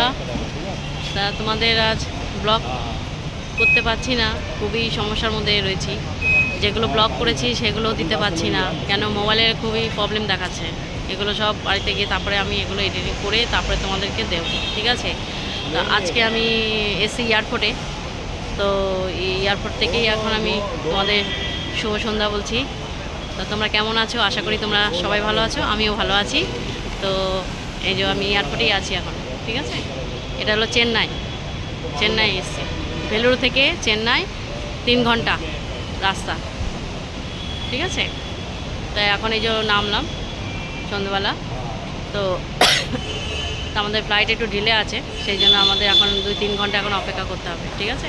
বন্ধুরা, তা তোমাদের আজ ব্লগ করতে পারছি না, খুবই সমস্যার মধ্যে রয়েছি। যেগুলো ব্লগ করেছি সেগুলো দিতে পারছি না, কেন মোবাইলের খুবই প্রবলেম দেখাচ্ছে। এগুলো সব বাড়িতে গিয়ে তারপরে আমি এগুলো এডিটিং করে তারপরে তোমাদেরকে দেব, ঠিক আছে? তো আজকে আমি এসি এয়ারপোর্টে, তো এই এয়ারপোর্ট থেকেই এখন আমি তোমাদের শুভ সন্ধ্যা বলছি। তো তোমরা কেমন আছো? আশা করি তোমরা সবাই ভালো আছো, আমিও ভালো আছি। তো এই যে আমি এয়ারপোর্টেই আছি এখন, ঠিক আছে? এটা হলো চেন্নাই এসছি, ভেলুর থেকে চেন্নাই 3 ঘন্টা রাস্তা, ঠিক আছে? তাই এখন এই যে নামলাম সন্ধ্যাবেলা। তো আমাদের ফ্লাইট একটু ডিলে আছে, সেই জন্য আমাদের এখন 2-3 ঘন্টা এখন অপেক্ষা করতে হবে, ঠিক আছে?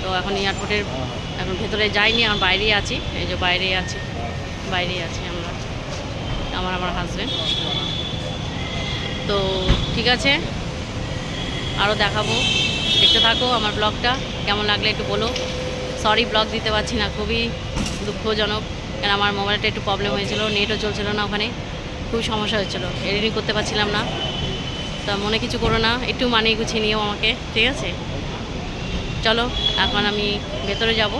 তো এখন এয়ারপোর্টের এখন ভেতরে যাইনি, এখন বাইরেই আছি। এই যে বাইরেই আছি আমরা, আমার হাজব্যান্ড। তো ঠিক আছে, আরও দেখাবো, দেখতে থাকো আমার ব্লগটা। কেমন লাগলে একটু বলো। সরি ব্লগ দিতে পারছি না, খুবই দুঃখজনক, কেন আমার মোবাইলটা একটু প্রবলেম হয়েছিল, নেটও চলছিল না, ওখানে খুব সমস্যা হচ্ছিলো, এডিটিং করতে পারছিলাম না। তা মনে কিছু করো না, একটু মানিয়ে গুছিয়ে নিও আমাকে, ঠিক আছে? চলো এখন আমি ভেতরে যাব,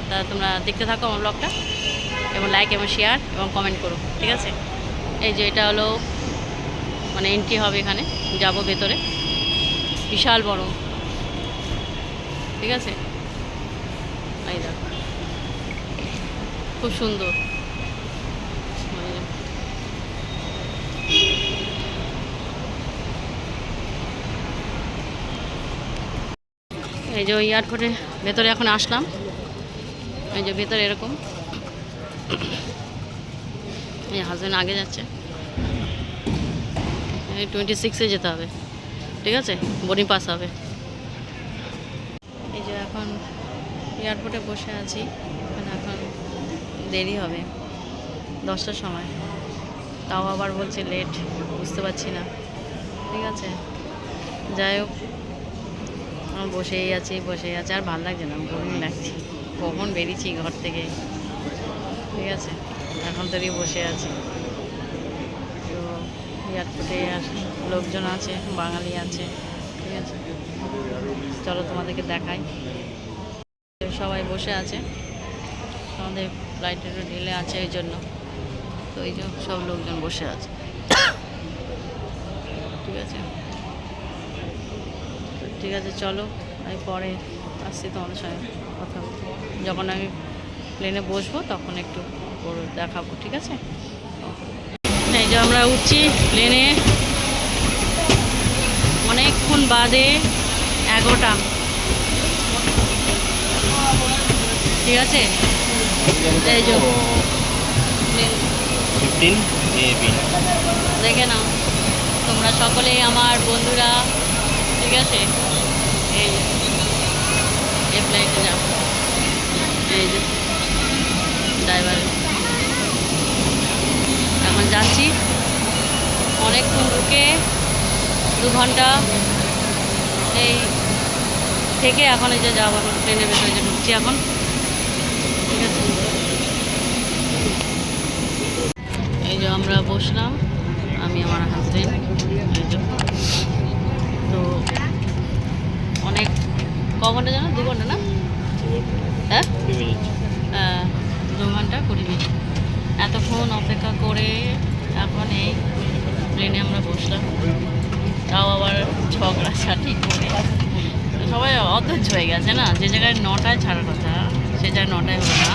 তা তোমরা দেখতে থাকো আমার ব্লগটা, এবং লাইক এবং শেয়ার এবং কমেন্ট করো, ঠিক আছে? এই যে এটা হলো মানে এন্ট্রি হবে, এখানে যাব ভেতরে, বিশাল বড়, ঠিক আছে? এই দেখো খুব সুন্দর। এই যে এয়ারপোর্টে ভেতরে এখন আসলাম, এই যে ভেতরে এরকম, এই হাজব্যান্ড আগে যাচ্ছে, এই 26-এ যেতে হবে, ঠিক আছে? বোর্ডিং পাস হবে। এই যে এখন এয়ারপোর্টে বসে আছি, এখানে এখন দেরি হবে 10টার সময়, তাও আবার বলছে লেট, বুঝতে পারছি না, ঠিক আছে? যাই হোক, বসেই আছি, আর ভালো লাগছে না, বোরিং লাগছে। কখন বেরিয়েছি ঘর থেকে, ঠিক আছে? এখন তৈরি বসে আছি। তো এয়ারপোর্টে লোকজন আছে, বাঙালি আছে, ঠিক আছে? চলো তোমাদেরকে দেখাই। সবাই বসে আছে, আমাদের ফ্লাইটের ডিলে আছে এই জন্য, তো এই যে সব লোকজন বসে আছে, ঠিক আছে? চলো আমি পরে আসছি তোমাদের সঙ্গে কথা বলতে, যখন আমি প্লেনে বসবো তখন একটু দেখাবো, ঠিক আছে? এই যে আমরা উঠছি প্লেনে, অনেকক্ষণ বাদে 11টা, ঠিক আছে? এই যে দেখে নাও তোমরা সকলেই আমার বন্ধুরা, ঠিক আছে? এই ফ্লাইটে যাও, এই যে ড্রাইভার, এখন যাচ্ছি অনেকক্ষণ ঢুকে 2 ঘন্টা এই থেকে এখন এই যে যাবো, এখন ট্রেনের ভেতরে যে ঢুকছি এখন, ঠিক আছে? এই যে আমরা বসলাম, আমি আমার হাজবেন্ড, এই যে তো অনেক ঘন্টা জানো, 2 ঘন্টা না, হ্যাঁ 2 ঘন্টা 20 মিনিট এতক্ষণ অপেক্ষা করে এখন এই প্লেনে আমরা বসলাম, তাও আবার ঝগড়াঝাটি করে, সবাই অধৈর্য হয়ে গেছে না, যে জায়গায় 9টায় ছাড়ার কথা সে জায়গায় 9টায় হলো না,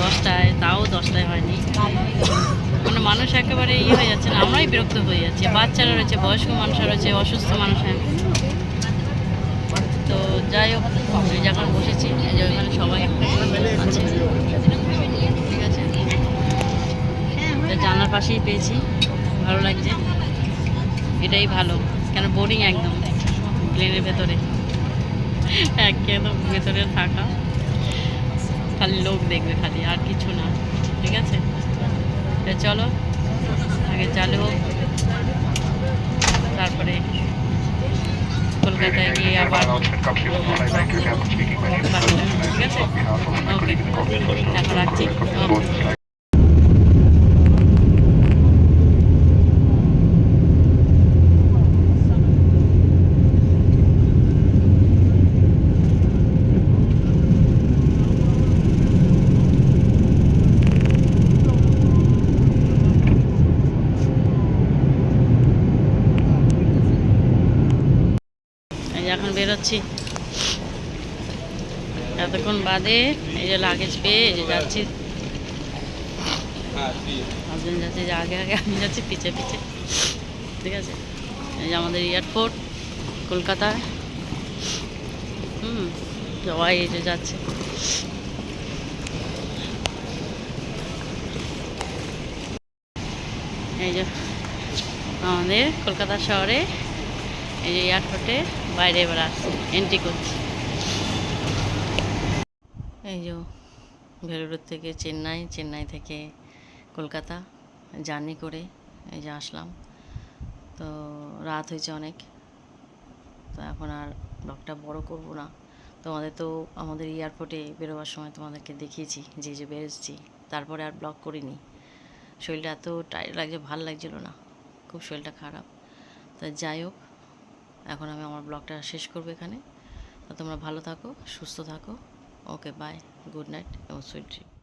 10টায়, তাও 10টায় হয়নি, মানে মানুষ একেবারে হয়ে যাচ্ছে না, আমরাই বিরক্ত হয়ে যাচ্ছি, বাচ্চারা রয়েছে, বয়স্ক মানুষরা রয়েছে, অসুস্থ মানুষ। তো যাই হোক, আমি যখন বসেছি যে ওইখানে সবাই আছে, ঠিক আছে? জানলার পাশেই পেয়েছি, ভালো লাগছে, এটাই ভালো, কেন বোরিং একদম প্লেনের ভেতরে, একদম ভেতরে থাকা, খালি লোক দেখবে খালি, আর কিছু না, ঠিক আছে? চলো আগে চালু হোক, তারপরে কলকাতায় গিয়ে আবার, ঠিক আছে? ওকে, এখন রাখছি। যে এখন বেরোচ্ছি এতক্ষণ বাদে, এই যে লাগেজ পেয়ে এই যে যাচ্ছি। হাজবেন্ড যাচ্ছে যে আগে আগে, আমি যাচ্ছি পিছে পিছে, ঠিক আছে। এই যে আমাদের এয়ারপোর্ট কলকাতায়, সবাই এই যে যাচ্ছে। এই যে আমাদের কলকাতা শহরে এই যে এয়ারপোর্টে বাইরে এবার আসছে, এন্ট্রি করছি। এই যে ভেলোর থেকে চেন্নাই, চেন্নাই থেকে কলকাতা জার্নি করে এই যে আসলাম। তো রাত হয়েছে অনেক, তো এখন আর ব্লগটা বড় করব না। তোমাদের তো আমাদের এয়ারপোর্টে বেরোবার সময় তোমাদেরকে দেখিয়েছি যে বেরোচ্ছি, তারপরে আর ব্লগ করিনি। শরীরটা এত টায়ার্ড লাগছে, ভাল লাগছিল না, খুব শরীরটা খারাপ। তা যাই হোক, এখন আমি আমার ব্লগটা শেষ করবো এখানে। তো তোমরা ভালো থাকো, সুস্থ থাকো। ওকে, বাই, গুড নাইট এবং সুইট ড্রিম।